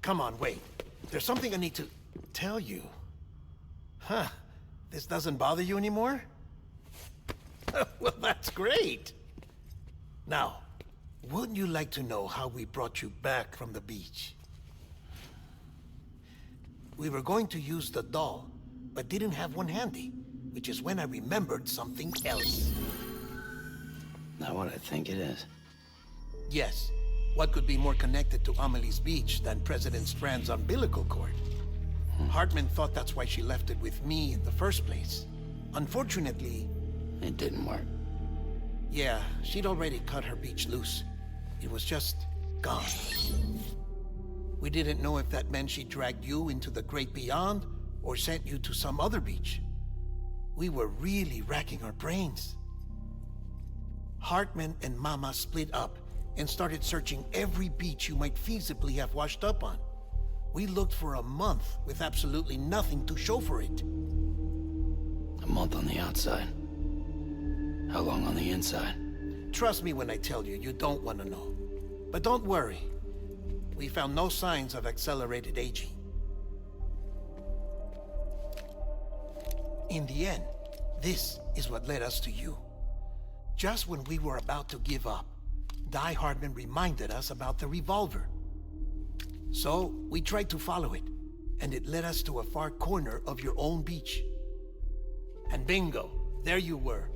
Come on, wait. There's something I need to tell you. Huh. This doesn't bother you anymore? Well, that's great. Now, wouldn't you like to know how we brought you back from the beach? We were going to use the doll, but didn't have one handy, which is when I remembered something else. Not what I think it is. Yes. What could be more connected to Amelie's beach than President Strand's umbilical cord? Hartman thought that's why she left it with me in the first place. Unfortunately... It didn't work. Yeah, she'd already cut her beach loose. It was just gone. We didn't know if that meant she dragged you into the great beyond or sent you to some other beach. We were really racking our brains. Hartman and Mama split up and started searching every beach you might feasibly have washed up on. We looked for a month with absolutely nothing to show for it. A month on the outside. How long on the inside? Trust me when I tell you, you don't want to know. But don't worry. We found no signs of accelerated aging. In the end, this is what led us to you. Just when we were about to give up, Die Hartman reminded us about the revolver. So, we tried to follow it, and it led us to a far corner of your own beach. And bingo, there you were.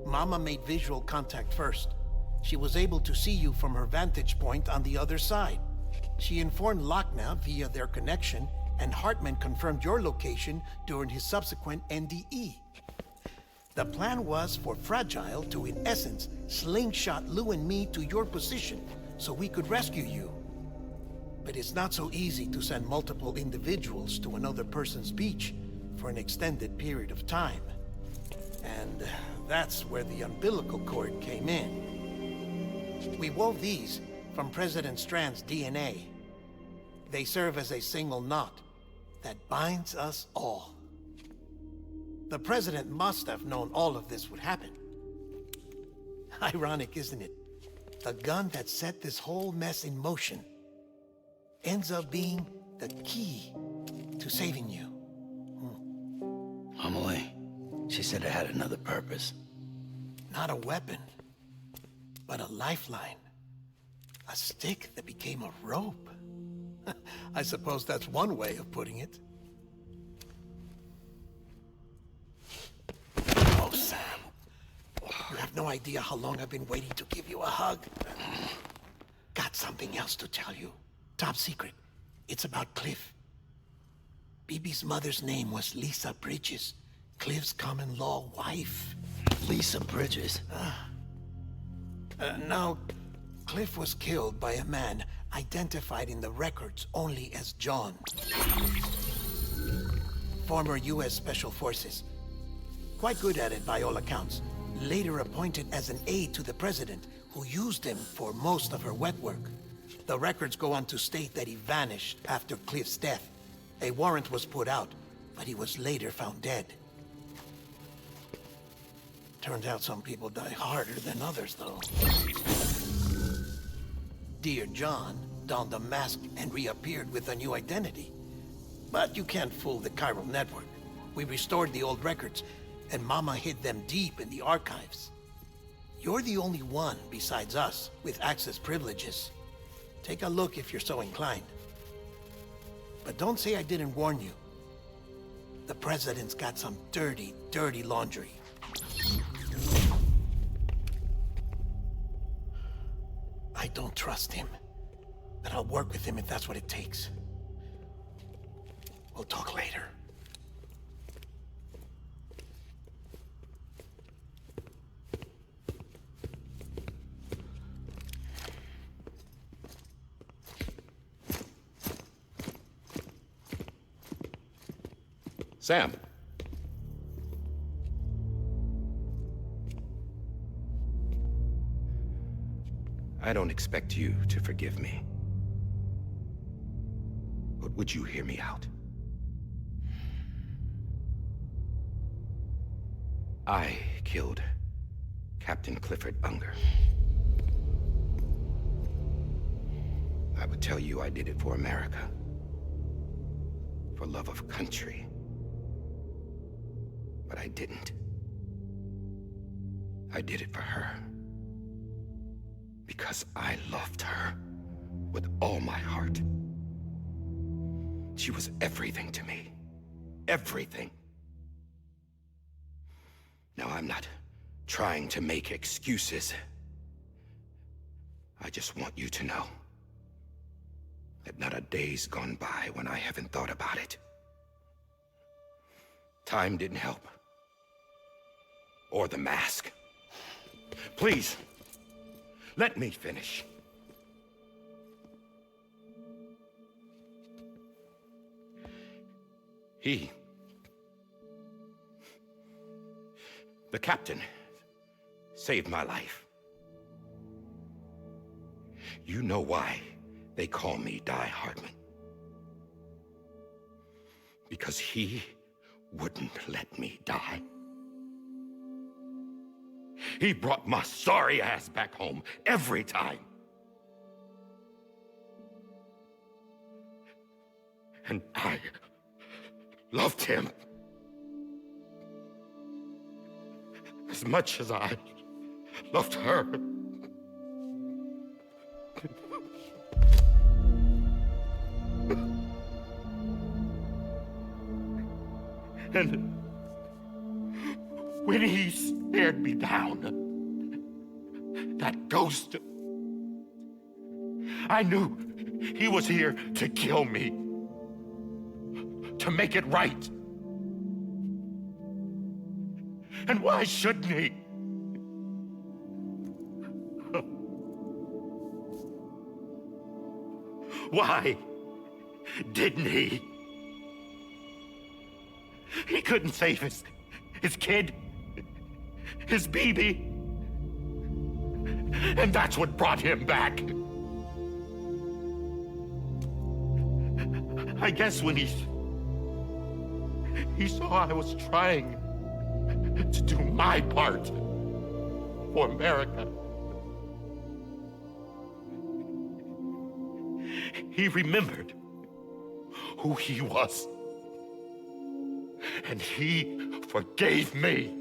Mama made visual contact first. She was able to see you from her vantage point on the other side. She informed Lochna via their connection, and Hartman confirmed your location during his subsequent NDE. The plan was for Fragile to, in essence, slingshot Lou and me to your position so we could rescue you. But it's not so easy to send multiple individuals to another person's beach for an extended period of time. And that's where the umbilical cord came in. We wove these from President Strand's DNA. They serve as a single knot that binds us all. The President must have known all of this would happen. Ironic, isn't it? The gun that set this whole mess in motion ends up being the key to saving you. Amelie, she said it had another purpose. Not a weapon, but a lifeline. A stick that became a rope. I suppose that's one way of putting it. Oh, Sam. You have no idea how long I've been waiting to give you a hug. Got something else to tell you. Top secret. It's about Cliff. BB's mother's name was Lisa Bridges, Cliff's common-law wife. Lisa Bridges? Now, Cliff was killed by a man identified in the records only as John. Former U.S. Special Forces. Quite good at it by all accounts. Later appointed as an aide to the president, who used him for most of her wet work. The records go on to state that he vanished after Cliff's death. A warrant was put out, but he was later found dead. Turns out some people die harder than others, though. Dear John donned a mask and reappeared with a new identity. But you can't fool the chiral network. We restored the old records, and Mama hid them deep in the archives. You're the only one, besides us, with access privileges. Take a look if you're so inclined. But don't say I didn't warn you. The president's got some dirty, dirty laundry. I don't trust him, but I'll work with him if that's what it takes. We'll talk later. Sam. I don't expect you to forgive me. But would you hear me out? I killed Captain Clifford Unger. I would tell you I did it for America. For love of country. But I didn't. I did it for her. Because I loved her with all my heart. She was everything to me. Everything. Now, I'm not trying to make excuses. I just want you to know that not a day's gone by when I haven't thought about it. Time didn't help. Or the mask. Please, let me finish. The captain, saved my life. You know why they call me Die Hardman. Because he wouldn't let me die. He brought my sorry ass back home every time. And I loved him as much as I loved her. And when he stared me down, that ghost, I knew he was here to kill me, to make it right. And why shouldn't he? Why didn't he? He couldn't save his kid, his baby. And that's what brought him back. I guess when he saw I was trying to do my part for America, he remembered who he was. And he forgave me.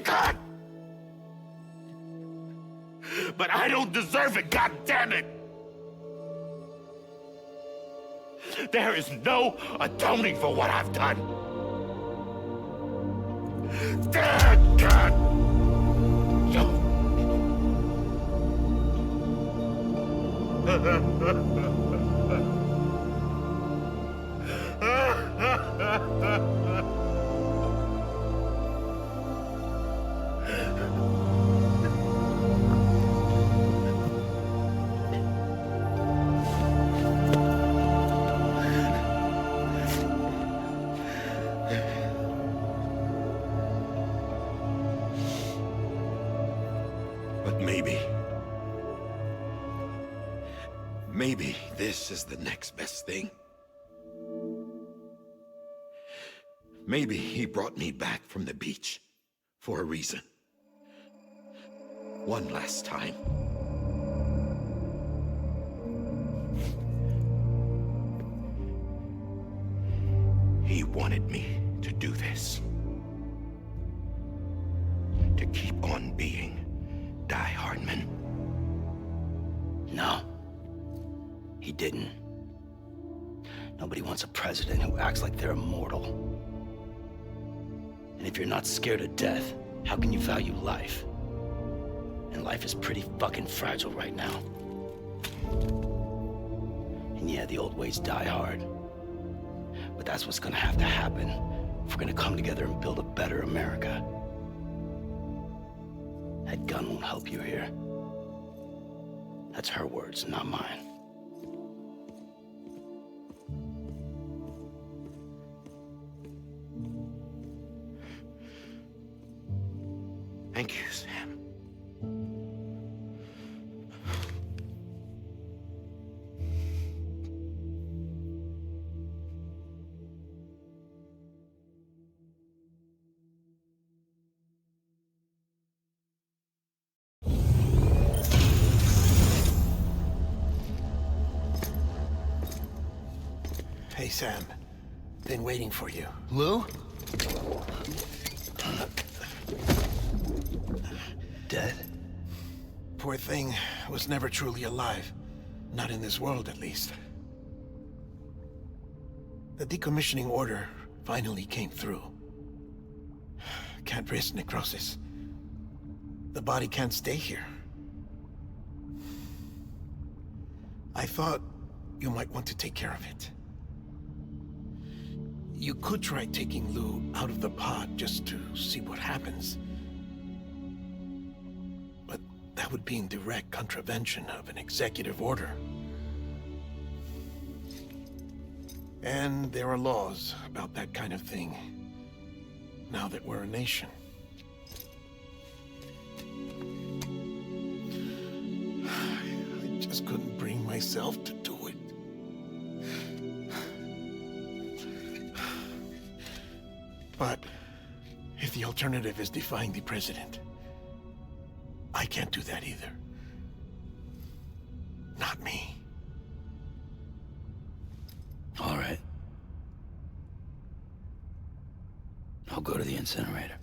God! But I don't deserve it, God damn it! There is no atoning for what I've done. God! But maybe this is the next best thing. Maybe he brought me back from the beach for a reason. One last time. He wanted me to do this. To keep on being Die Hardman. No, he didn't. Nobody wants a president who acts like they're immortal. And if you're not scared of death, how can you value life? And life is pretty fucking fragile right now. And yeah, the old ways die hard. But that's what's gonna have to happen if we're gonna come together and build a better America. That gun won't help you here. That's her words, not mine. Thank you, Sam. Hey, Sam. Been waiting for you. Lou? Dead? Poor thing was never truly alive. Not in this world, at least. The decommissioning order finally came through. Can't risk necrosis. The body can't stay here. I thought you might want to take care of it. You could try taking Lou out of the pod just to see what happens. But that would be in direct contravention of an executive order. And there are laws about that kind of thing, now that we're a nation. I just couldn't bring myself to do it. But if the alternative is defying the president, I can't do that either. Not me. All right. I'll go to the incinerator.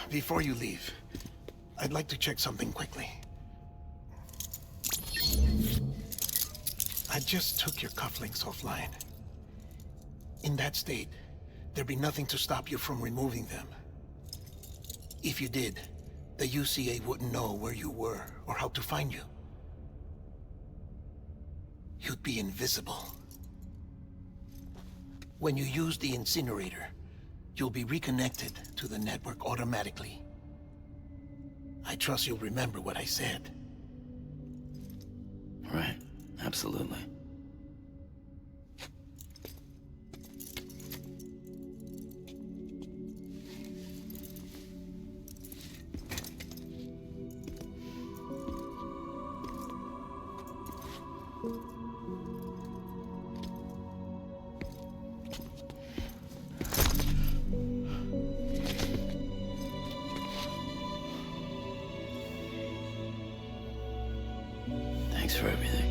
Before you leave, I'd like to check something quickly. I just took your cufflinks offline. In that state, there'd be nothing to stop you from removing them. If you did, the UCA wouldn't know where you were or how to find you. You'd be invisible. When you use the incinerator, you'll be reconnected to the network automatically. I trust you'll remember what I said. Right. Absolutely. Thanks for everything.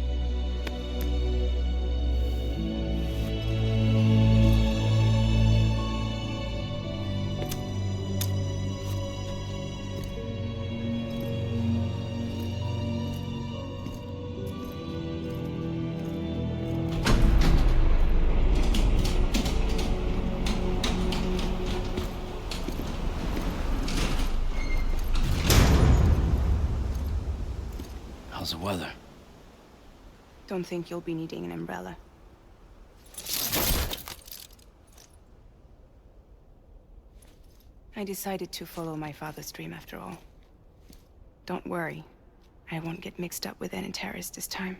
How's the weather? Don't think you'll be needing an umbrella. I decided to follow my father's dream after all. Don't worry. I won't get mixed up with any terrorists this time.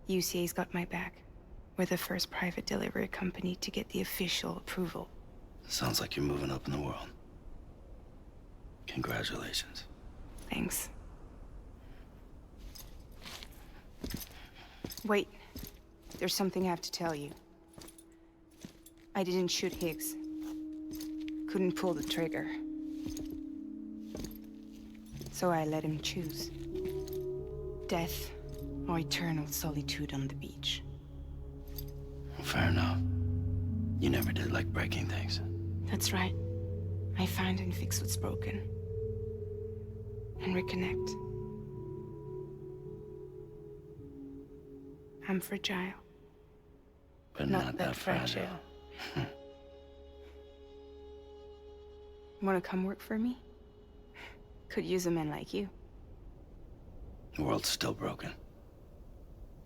UCA's got my back. We're the first private delivery company to get the official approval. Sounds like you're moving up in the world. Congratulations. Thanks. Wait. There's something I have to tell you. I didn't shoot Higgs. Couldn't pull the trigger. So I let him choose. Death or eternal solitude on the beach. Fair enough. You never did like breaking things. That's right. I find and fix what's broken. And reconnect. I'm fragile. But not that fragile. Wanna come work for me? Could use a man like you. The world's still broken.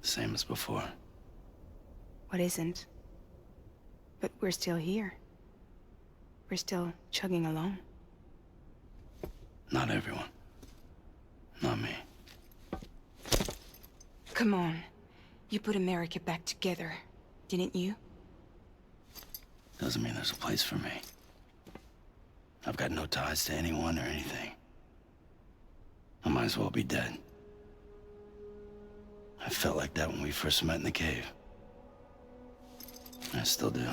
Same as before. What isn't? But we're still here. We're still chugging along. Not everyone. Not me. Come on. You put America back together, didn't you? Doesn't mean there's a place for me. I've got no ties to anyone or anything. I might as well be dead. I felt like that when we first met in the cave. I still do.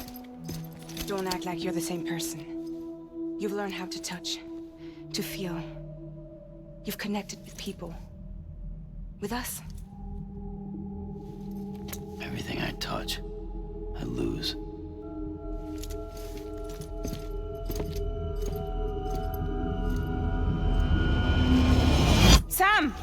Don't act like you're the same person. You've learned how to touch, to feel. You've connected with people. With us. Everything I touch, I lose. Sam!